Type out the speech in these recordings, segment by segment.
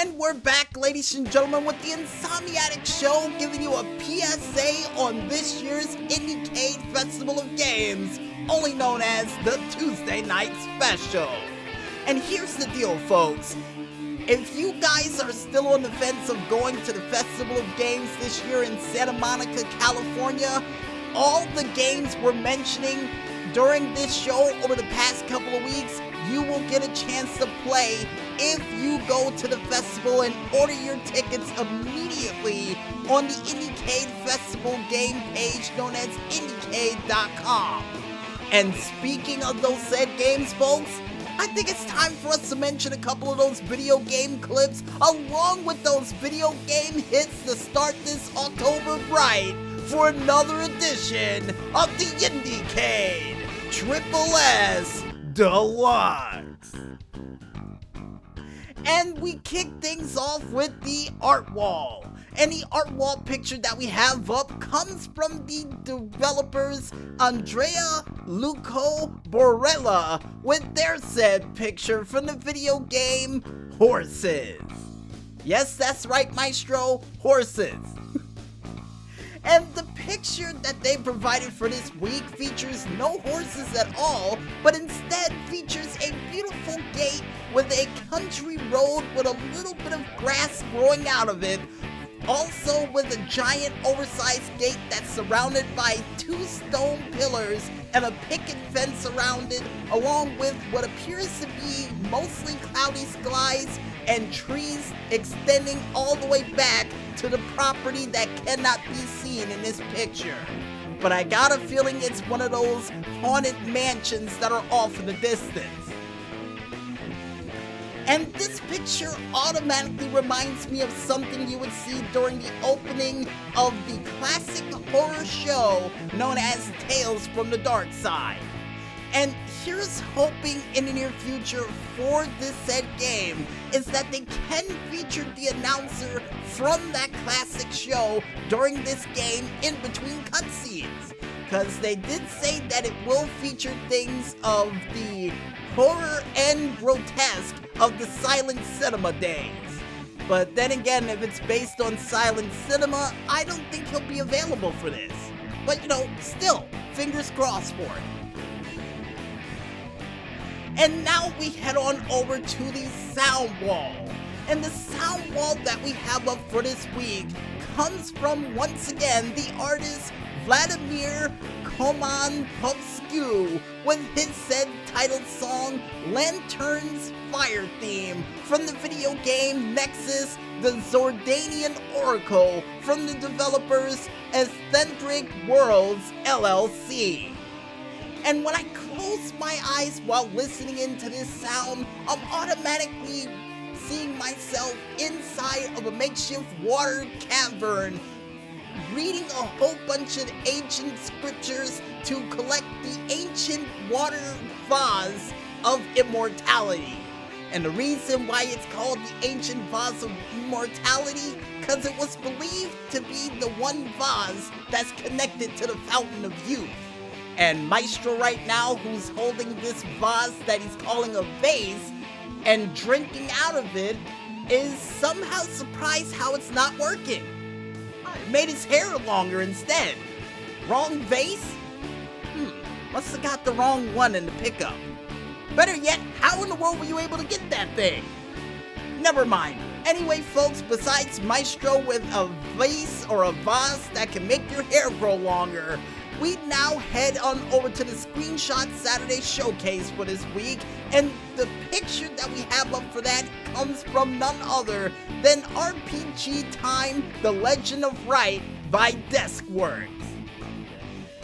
And we're back, ladies and gentlemen, with the Insomniatic Show, giving you a PSA on this year's Indie Cade Festival of Games, only known as the Tuesday Night Special. And here's the deal, folks. If you guys are still on the fence of going to the Festival of Games this year in Santa Monica, California, all the games we're mentioning during this show over the past couple of weeks, you will get a chance to play if you go to the festival and order your tickets immediately on the Indie Cade Festival game page known as Pt.2. And speaking of those said games, folks, I think it's time for us to mention a couple of those video game clips along with those video game hits to start this October right for another edition of the Indie Cade Triple S Deluxe. And we kick things off with the art wall. And the art wall picture that we have up comes from the developers Andrea Borella with their said picture from the video game Horses. Yes, that's right, Maestro, horses. And the picture that they provided for this week features no horses at all, but instead features a beautiful gate with a country road with a little bit of grass growing out of it, also with a giant oversized gate that's surrounded by 2 stone pillars and a picket fence around it, along with what appears to be mostly cloudy skies and trees extending all the way back to the property that cannot be seen in this picture. But I got a feeling it's one of those haunted mansions that are off in the distance. And this picture automatically reminds me of something you would see during the opening of the classic horror show known as Tales from the Dark Side. And here's hoping in the near future for this said game is that they can feature the announcer from that classic show during this game in between cutscenes. Because they did say that it will feature things of the horror and grotesque of the silent cinema days. But then again, if it's based on silent cinema, I don't think he'll be available for this. But still, fingers crossed for it. And now we head on over to the sound wall. And the sound wall that we have up for this week comes from, once again, the artist Vladimir Komanpovsky with his said titled song Lantern's Fire Theme from the video game Nexus, the Zordanian Oracle from the developers Eccentric Worlds LLC. And when I close my eyes while listening into this sound, I'm automatically seeing myself inside of a makeshift water cavern, reading a whole bunch of ancient scriptures to collect the ancient water vase of immortality. And the reason why it's called the ancient vase of immortality, because it was believed to be the one vase that's connected to the fountain of youth. And Maestro right now, who's holding this vase that he's calling a vase and drinking out of it, is somehow surprised how it's not working. It made his hair longer instead. Wrong vase? Must have got the wrong one in the pickup. Better yet, how in the world were you able to get that thing? Never mind. Anyway, folks, besides Maestro with a vase or a vase that can make your hair grow longer, we now head on over to the Screenshot Saturday Showcase for this week, and the picture that we have up for that comes from none other than RPG Time: The Legend of Wright by Deskworks.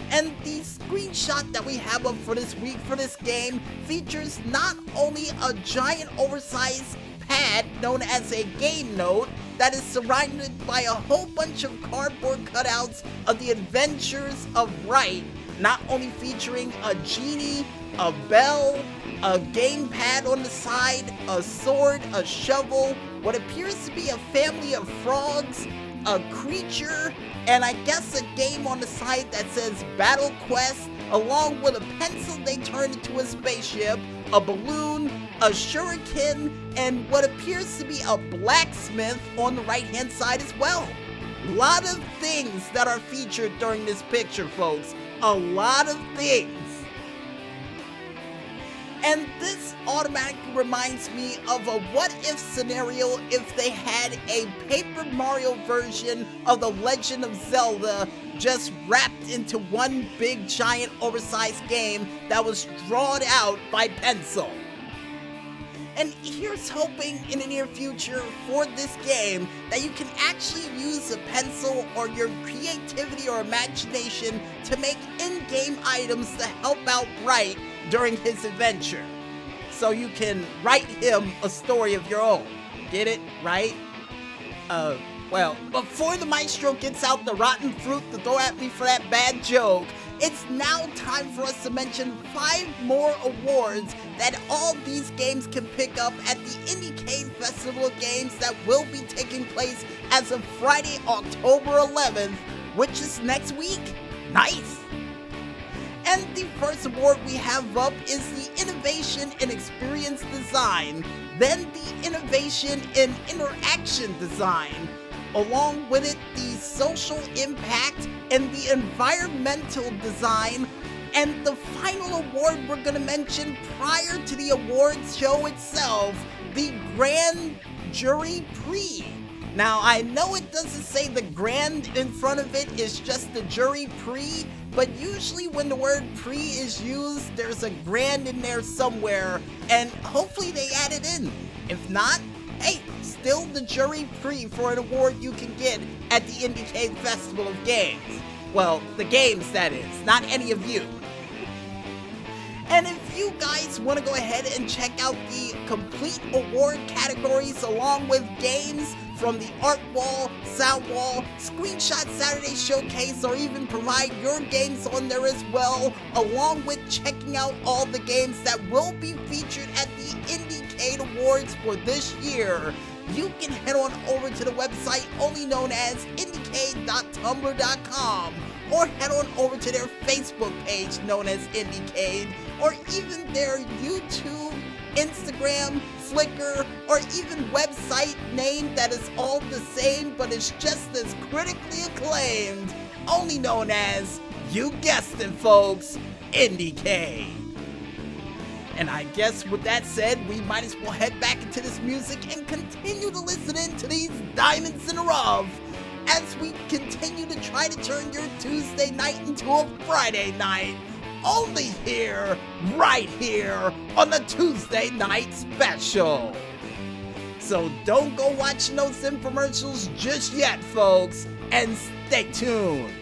And the screenshot that we have up for this week for this game features not only a giant oversized pad known as a game note that is surrounded by a whole bunch of cardboard cutouts of the adventures of Wright, not only featuring a genie, a bell, a gamepad on the side, a sword, a shovel, what appears to be a family of frogs, a creature, and I guess a game on the side that says Battle Quest, along with a pencil they turned into a spaceship, a balloon, a shuriken, and what appears to be a blacksmith on the right-hand side as well. A lot of things that are featured during this picture, folks. A lot of things. And this automatically reminds me of a what-if scenario if they had a Paper Mario version of The Legend of Zelda just wrapped into one big giant oversized game that was drawn out by pencil. And here's hoping in the near future for this game that you can actually use a pencil or your creativity or imagination to make in-game items to help out Wright during his adventure. So you can write him a story of your own. Get it? Right? Well, before the maestro gets out the rotten fruit to throw at me for that bad joke, it's now time for us to mention 5 more awards that all these games can pick up at the Indie Cade Festival of Games that will be taking place as of Friday, October 11th, which is next week. Nice! And the first award we have up is the Innovation in Experience Design, then the Innovation in Interaction Design, along with it the Social Impact and the Environmental Design, and the final award we're going to mention prior to the awards show itself, the Grand Jury Prix. Now, I know it doesn't say the grand in front of it, it's just the Jury Prix, but usually when the word Prix is used, there's a grand in there somewhere, and hopefully they add it in. If not, hey, still the Jury Prix for an award you can get at the Indie Cade Festival of Games. Well, the games, that is, not any of you. And if you guys want to go ahead and check out the complete award categories along with games from the Art Wall, Sound Wall, Screenshot Saturday Showcase, or even provide your games on there as well, along with checking out all the games that will be featured at the Indie Cade Awards for this year, you can head on over to the website only known as indiecade.tumblr.com, or head on over to their Facebook page known as Indie Cade, or even their YouTube, Instagram, Flickr, or even website name that is all the same but is just as critically acclaimed, only known as, you guessed it folks, Indie Cade. And I guess with that said, we might as well head back into this music and continue to listen in to these diamonds in the rough as we continue to try to turn your Tuesday night into a Friday night. Only here, right here, on the Tuesday Night Special. So don't go watching those infomercials just yet, folks, and stay tuned.